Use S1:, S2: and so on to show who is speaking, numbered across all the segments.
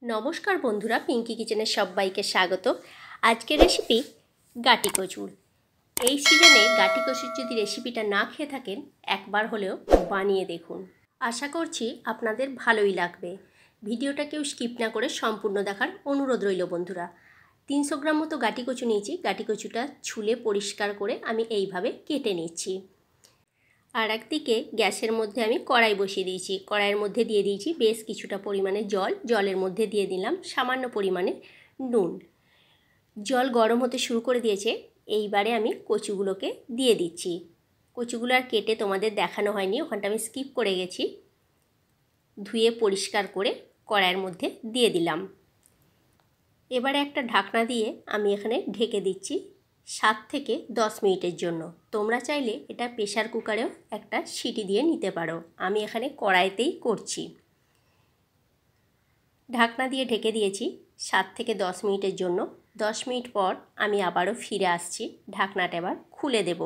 S1: নমস্কার বন্ধুরা, পিঙ্কি কিচেনের সবাইকে স্বাগত। আজকের রেসিপি গাটি কচুর। এই সিজনে গাটি কচুর যদি রেসিপিটা না খেয়ে থাকেন, একবার হলেও বানিয়ে দেখুন। আশা করছি আপনাদের ভালোই লাগবে। ভিডিওটা কেউ স্কিপ না করে সম্পূর্ণ দেখার অনুরোধ রইল বন্ধুরা। 300 গ্রাম মতো গাটি কচু নিয়েছি। গাটি কচুটা ছুলে পরিষ্কার করে আমি এইভাবে কেটে নিচ্ছি। আর একদিকে গ্যাসের মধ্যে আমি কড়াই বসিয়ে দিয়েছি। কড়াইয়ের মধ্যে দিয়ে দিয়েছি বেশ কিছুটা পরিমাণে জল। জলের মধ্যে দিয়ে দিলাম সামান্য পরিমাণে নুন। জল গরম হতে শুরু করে দিয়েছে। এইবারে আমি কচুগুলোকে দিয়ে দিচ্ছি। কচুগুলো আর কেটে তোমাদের দেখানো হয়নি, ওখানটা আমি স্কিপ করে গেছি। ধুয়ে পরিষ্কার করে কড়াইয়ের মধ্যে দিয়ে দিলাম। এবারে একটা ঢাকনা দিয়ে আমি এখানে ঢেকে দিচ্ছি 7 থেকে 10 মিনিটের জন্য। তোমরা চাইলে এটা প্রেসার কুকারেও একটা সিটি দিয়ে নিতে পারো। আমি এখানে কড়াইতেই করছি। ঢাকনা দিয়ে ঢেকে দিয়েছি 7 থেকে 10 মিনিটের জন্য। 10 মিনিট পর আমি আবারও ফিরে আসছি। ঢাকনাটা এবার খুলে দেব।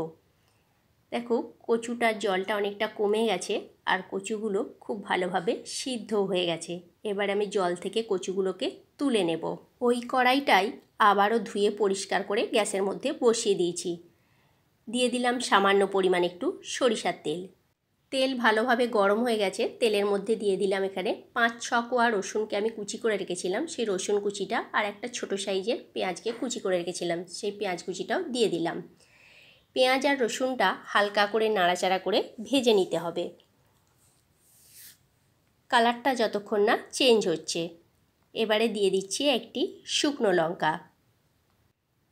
S1: দেখো কচুটার জলটা অনেকটা কমে গেছে আর কচুগুলো খুব ভালোভাবে সিদ্ধ হয়ে গেছে। এবার আমি জল থেকে কচুগুলোকে তুলে নেব। ওই কড়াইটাই আবারও ধুয়ে পরিষ্কার করে গ্যাসের মধ্যে বসিয়ে দিয়েছি। দিয়ে দিলাম সামান্য পরিমাণ একটু সরিষার তেল। তেল ভালোভাবে গরম হয়ে গেছে। তেলের মধ্যে দিয়ে দিলাম এখানে 5-6 কোয়া রসুনকে আমি কুচি করে রেখেছিলাম। সেই রসুন কুচিটা আর একটা ছোটো সাইজের পেঁয়াজকে কুচি করে রেখেছিলাম, সেই পেঁয়াজ কুচিটাও দিয়ে দিলাম। পেঁয়াজ আর রসুনটা হালকা করে নাড়াচাড়া করে ভেজে নিতে হবে। কালারটা যতক্ষণ না চেঞ্জ হচ্ছে। এবারে দিয়ে দিচ্ছি একটি শুকনো লঙ্কা।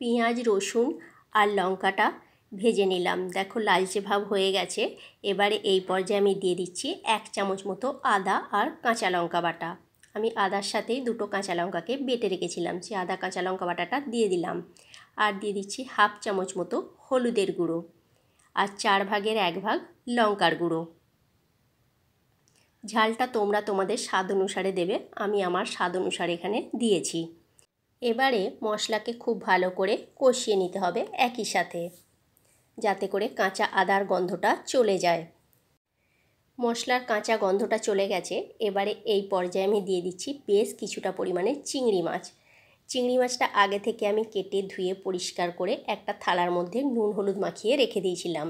S1: পেঁয়াজ, রসুন আর লঙ্কাটা ভেজে নিলাম। দেখো লালচে ভাব হয়ে গেছে। এবারে এই পর্যায়ে আমি দিয়ে দিচ্ছি 1 চামচ মতো আদা আর কাঁচা লঙ্কা বাটা। আমি আদার সাথেই 2টো কাঁচা লঙ্কাকে বেটে রেখেছিলাম, সেই আদা কাঁচা লঙ্কা বাটাটা দিয়ে দিলাম। আর দিয়ে দিচ্ছি 1/2 চামচ মতো হলুদের গুঁড়ো আর 4 ভাগের 1 ভাগ লঙ্কার গুঁড়ো। ঝালটা তোমরা তোমাদের স্বাদ অনুসারে দেবে, আমি আমার স্বাদ অনুসারে এখানে দিয়েছি। এবারে মশলাকে খুব ভালো করে কষিয়ে নিতে হবে একই সাথে, যাতে করে কাঁচা আদার গন্ধটা চলে যায়। মশলার কাঁচা গন্ধটা চলে গেছে। এবারে এই পর্যায়ে আমি দিয়ে দিচ্ছি বেশ কিছুটা পরিমাণে চিংড়ি মাছ। চিংড়ি মাছটা আগে থেকে আমি কেটে ধুয়ে পরিষ্কার করে একটা থালার মধ্যে নুন হলুদ মাখিয়ে রেখে দিয়েছিলাম।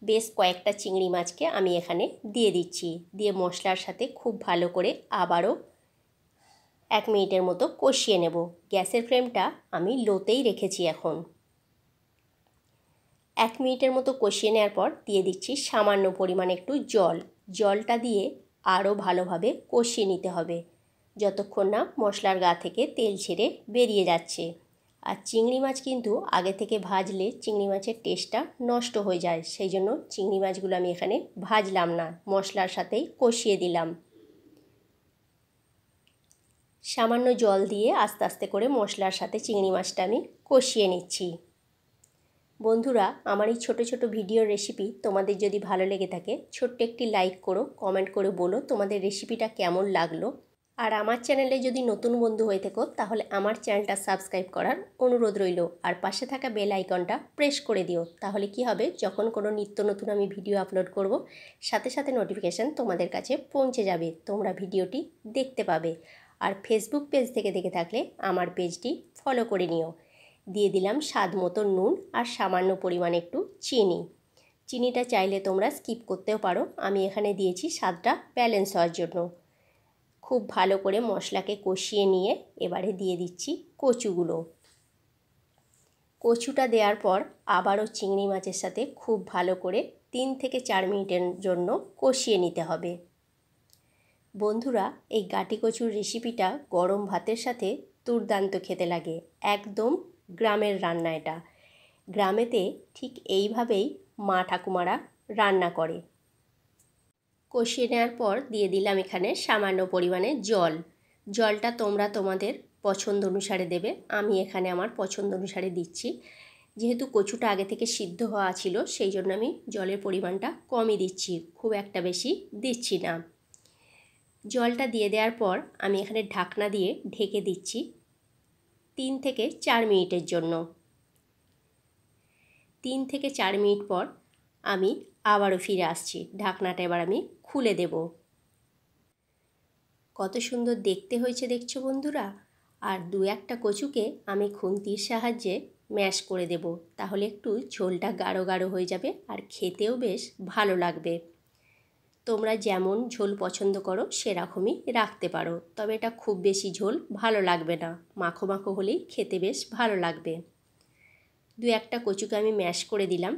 S1: বেশ কয়েকটা চিংড়ি মাছকে আমি এখানে দিয়ে দিচ্ছি। দিয়ে মশলার সাথে খুব ভালো করে আবারও 1 মিনিটের মতো কষিয়ে নেব। গ্যাসের ফ্লেমটা আমি লোতেই রেখেছি এখন। 1 মিনিটের মতো কষিয়ে নেওয়ার পর দিয়ে দিচ্ছি সামান্য পরিমাণে একটু জল। জলটা দিয়ে আরও ভালোভাবে কষিয়ে নিতে হবে যতক্ষণ না মশলার গা থেকে তেল ছেড়ে বেরিয়ে যাচ্ছে। আর চিংড়ি মাছ কিন্তু আগে থেকে ভাজলে চিংড়ি মাছের টেস্টটা নষ্ট হয়ে যায়, সেই জন্য চিংড়ি মাছগুলো আমি এখানে ভাজলাম না, মশলার সাথেই কষিয়ে দিলাম। সামান্য জল দিয়ে আস্তে আস্তে করে মশলার সাথে চিংড়ি মাছটা আমি কষিয়ে নিচ্ছি। বন্ধুরা, আমার এই ছোটো ছোটো ভিডিওর রেসিপি তোমাদের যদি ভালো লেগে থাকে, ছোট্ট একটি লাইক করো, কমেন্ট করে বলো তোমাদের রেসিপিটা কেমন লাগলো। আর আমার চ্যানেলে যদি নতুন বন্ধু হয়ে থাকো তাহলে আমার চ্যানেলটা সাবস্ক্রাইব করার অনুরোধ রইল। আর পাশে থাকা বেল আইকনটা প্রেস করে দিও, তাহলে কি হবে, যখন কোনো নিত্য নতুন আমি ভিডিও আপলোড করব সাথে সাথে নোটিফিকেশান তোমাদের কাছে পৌঁছে যাবে, তোমরা ভিডিওটি দেখতে পাবে। আর ফেসবুক পেজ থেকে দেখে থাকলে আমার পেজটি ফলো করে নিও। দিয়ে দিলাম স্বাদ মতো নুন আর সামান্য পরিমাণে একটু চিনি। চিনিটা চাইলে তোমরা স্কিপ করতেও পারো, আমি এখানে দিয়েছি স্বাদটা ব্যালেন্স হওয়ার জন্য। খুব ভালো করে মশলাকে কষিয়ে নিয়ে এবারে দিয়ে দিচ্ছি কচুগুলো। কচুটা দেওয়ার পর আবারও চিংড়ি মাছের সাথে খুব ভালো করে 3 থেকে 4 মিনিটের জন্য কষিয়ে নিতে হবে। বন্ধুরা, এই গাটি কচুর রেসিপিটা গরম ভাতের সাথে দুর্দান্ত খেতে লাগে। একদম গ্রামের রান্না এটা। গ্রামেতে ঠিক এইভাবেই মা ঠাকুমারা রান্না করে। কষিয়ে নেওয়ার পর দিয়ে দিলাম এখানে সামান্য পরিমাণে জল। জলটা তোমরা তোমাদের পছন্দ অনুসারে দেবে, আমি এখানে আমার পছন্দ অনুসারে দিচ্ছি। যেহেতু কচুটা আগে থেকে সিদ্ধ হওয়া ছিল, সেই জন্য আমি জলের পরিমাণটা কমই দিচ্ছি, খুব একটা বেশি দিচ্ছি না। জলটা দিয়ে দেওয়ার পর আমি এখানে ঢাকনা দিয়ে ঢেকে দিচ্ছি 3 থেকে 4 মিনিটের জন্য। 3 থেকে 4 মিনিট পর আমি আবারও ফিরে আসছি। ঢাকনাটা এবার আমি খুলে দেব। কত সুন্দর দেখতে হয়েছে দেখছো বন্ধুরা। আর দু একটা কচুকে আমি খুন্তির সাহায্যে ম্যাশ করে দেব, তাহলে একটু ঝোলটা গাঢ় গাঢ় হয়ে যাবে আর খেতেও বেশ ভালো লাগবে। তোমরা যেমন ঝোল পছন্দ করো সেরকমই রাখতে পারো, তবে এটা খুব বেশি ঝোল ভালো লাগবে না, মাখো মাখো হলেই খেতে বেশ ভালো লাগবে। দু একটা কচুকে আমি ম্যাশ করে দিলাম।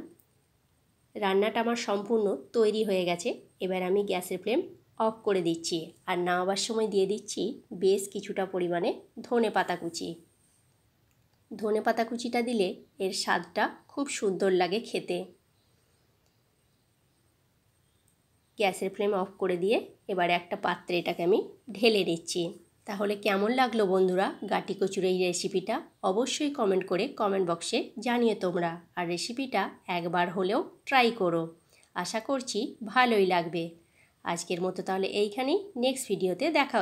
S1: রান্নাটা আমার সম্পূর্ণ তৈরি হয়ে গেছে। এবার আমি গ্যাসের ফ্লেম অফ করে দিচ্ছি আর নামাবার সময় দিয়ে দিচ্ছি বেশ কিছুটা পরিমাণে ধনেপাতা কুচি। ধনেপাতা কুচিটা দিলে এর স্বাদটা খুব সুন্দর লাগে খেতে। গ্যাসের ফ্লেম অফ করে দিয়ে এবার একটা পাত্রে এটাকে আমি ঢেলে নিচ্ছি। তাহলে কেমন লাগলো বন্ধুরা গাটি কচুর এই রেসিপিটা? অবশ্যই কমেন্ট করে কমেন্ট বক্সে জানিয়ে তোমরা। আর রেসিপিটা একবার হলেও ট্রাই করো, আশা করছি ভালোই লাগবে। আজকের মতো তাহলে এইখানেই, নেক্সট ভিডিওতে দেখা